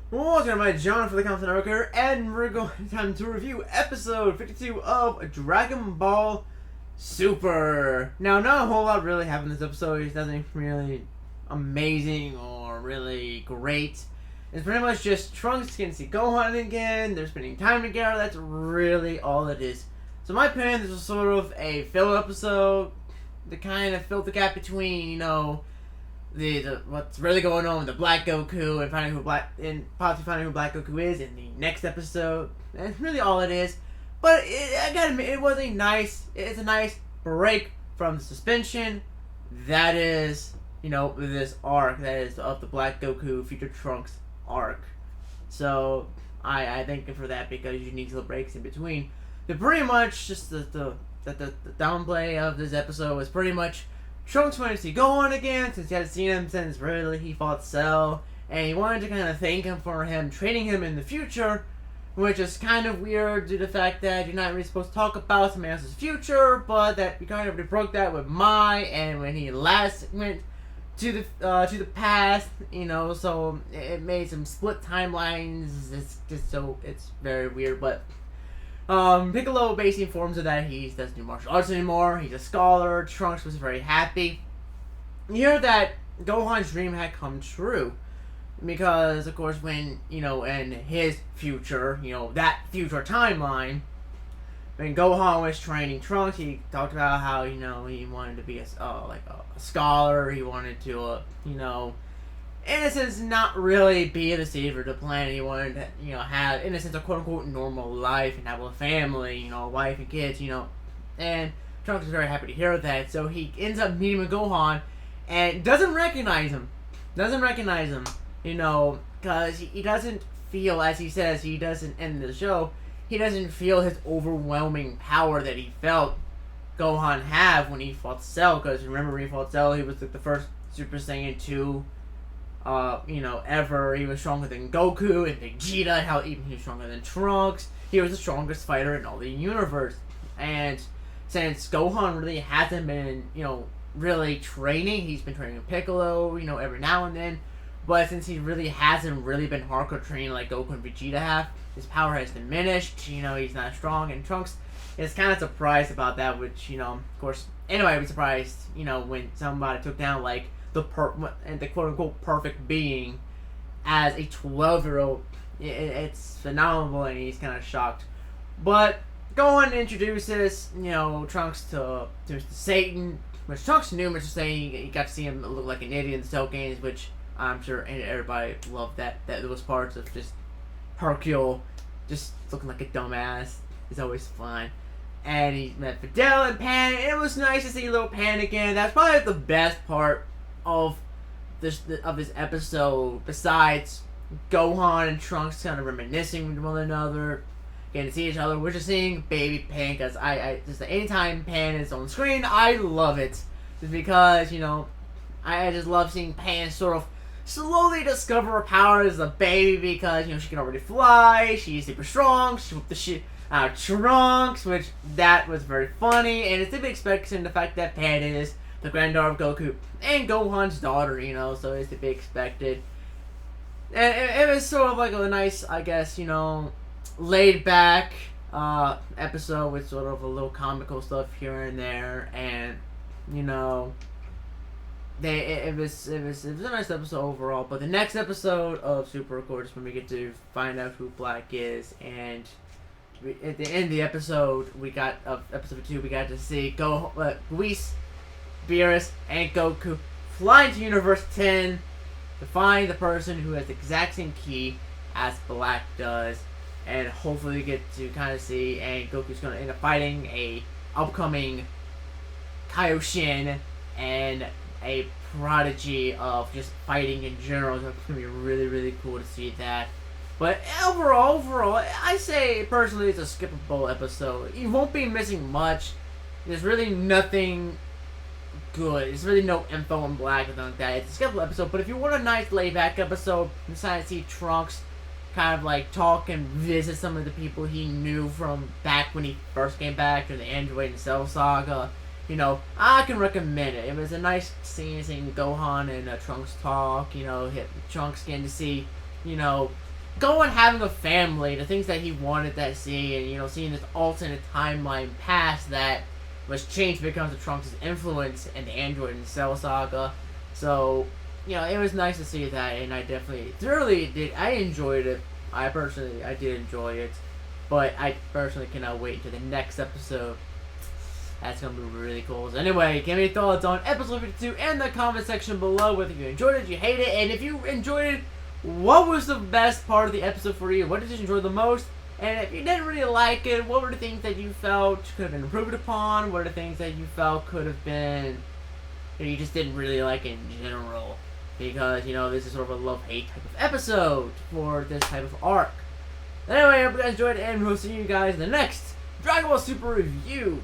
Welcome, everybody. John for the Content Worker, and we're going time to review episode 52 of Dragon Ball Super. Now, not a whole lot really happened in this episode. It's nothing really amazing or really great. It's pretty much just Trunks can see Gohan again. They're spending time together. That's really all it is. So, in my opinion, this was sort of a filler episode to kind of fill the gap between, the what's really going on with the Black Goku and possibly finding who Black Goku is in the next episode. That's really all it is. But I gotta admit, it's a nice break from the suspension that is, this arc that is of the Black Goku Future Trunks arc. So I thank you for that, because you need little breaks in between. But pretty much just the downplay of this episode was pretty much Trunks wanted to see Gohan again, since he hadn't seen him since really he fought Cell, and he wanted to kind of thank him for him training him in the future, which is kind of weird due to the fact that you're not really supposed to talk about somebody else's future, but that we kind of already broke that with Mai, and when he last went to the past, so it made some split timelines. It's very weird, but Piccolo basically informs her that he doesn't do martial arts anymore. He's a scholar. Trunks was very happy. You hear that Gohan's dream had come true. Because, of course, when, in his future, that future timeline, when Gohan was training Trunks, he talked about how, he wanted to be a scholar. He wanted to, in a sense, not really be the savior of the planet. He wanted to, have, in a sense, a quote-unquote normal life and have a family, a wife and kids, And Trunks is very happy to hear that, so he ends up meeting with Gohan and doesn't recognize him. Because he doesn't feel, as he says, he doesn't end the show, he doesn't feel his overwhelming power that he felt Gohan have when he fought Cell. Because remember, when he fought Cell, he was like the first Super Saiyan 2 ever. He was stronger than Goku and Vegeta. How even he was stronger than Trunks. He was the strongest fighter in all the universe. And since Gohan really hasn't been, really training, he's been training Piccolo, every now and then. But since he really hasn't really been hardcore training like Goku and Vegeta have, his power has diminished. He's not strong, and Trunks is kind of surprised about that. Which, of course, anybody would be surprised, when somebody took down like the quote-unquote perfect being as a 12-year-old. It's phenomenal, and he's kind of shocked. But Gohan introduces, Trunks to Satan, which Trunks knew, which is saying he got to see him look like an idiot in the Cell games, which I'm sure everybody loved that those parts of just Hercule just looking like a dumbass is always fun. And he met Fidel and Pan, and it was nice to see little Pan again. That's probably the best part of this episode, besides Gohan and Trunks kind of reminiscing with one another, getting to see each other. We're just seeing baby Pan, because I just anytime Pan is on screen, I love it. Just because, I just love seeing Pan sort of slowly discover her power as a baby, because, she can already fly, she's super strong, she whooped the shit out of Trunks, which that was very funny, and it's to be expected in the fact that Pan is the granddaughter of Goku and Gohan's daughter, so it's to be expected. And it was sort of like a nice, I guess, laid back episode with sort of a little comical stuff here and there, and it was a nice episode overall. But the next episode of Super, of course, when we get to find out who Black is, and at the end of the episode, episode 2, we got to see Whis, Beerus, and Goku fly into Universe 10 to find the person who has the exact same key as Black does, and hopefully get to kind of see, and Goku's going to end up fighting a upcoming Kaioshin and a prodigy of just fighting in general. So it's going to be really, really cool to see that. But overall, I say personally it's a skippable episode. You won't be missing much. There's really nothing good. There's really no info on Black or anything like that. It's a skippable episode, but if you want a nice laid-back episode, decide to see Trunks kind of like talk and visit some of the people he knew from back when he first came back in the Android and Cell saga, I can recommend it. It was a nice scene seeing Gohan and Trunks talk, Trunks getting to see, Gohan having a family, the things that he wanted to see, and seeing this alternate timeline past that was changed because of Trunks' influence in the Android and Cell saga. So, it was nice to see that, and I definitely thoroughly did. I enjoyed it. I did enjoy it, but I personally cannot wait until the next episode. That's gonna be really cool. So anyway, give me your thoughts on episode 52 in the comment section below. Whether you enjoyed it, you hate it, and if you enjoyed it, what was the best part of the episode for you? What did you enjoy the most? And if you didn't really like it, what were the things that you felt could have been improved upon? What are the things that you felt could have been that you just didn't really like in general? Because, this is sort of a love-hate type of episode for this type of arc. Anyway, I hope you guys enjoyed it, and we'll see you guys in the next Dragon Ball Super review.